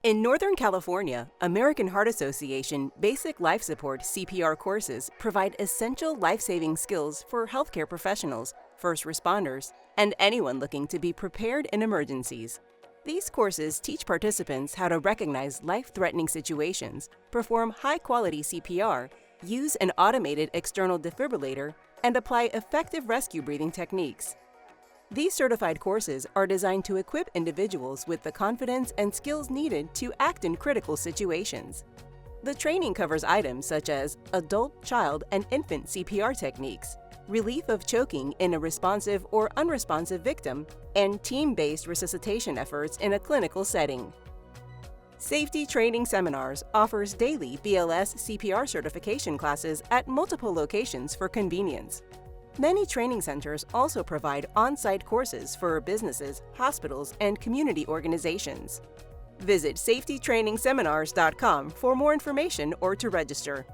In Northern California, American Heart Association Basic Life Support CPR courses provide essential life-saving skills for healthcare professionals, first responders, and anyone looking to be prepared in emergencies. These courses teach participants how to recognize life-threatening situations, perform high-quality CPR, use an automated external defibrillator, and apply effective rescue breathing techniques. These certified courses are designed to equip individuals with the confidence and skills needed to act in critical situations. The training covers items such as adult, child, and infant CPR techniques, relief of choking in a responsive or unresponsive victim, and team-based resuscitation efforts in a clinical setting. Safety Training Seminars offers daily BLS CPR certification classes at multiple locations for convenience. Many training centers also provide on-site courses for businesses, hospitals, and community organizations. Visit safetytrainingseminars.com for more information or to register.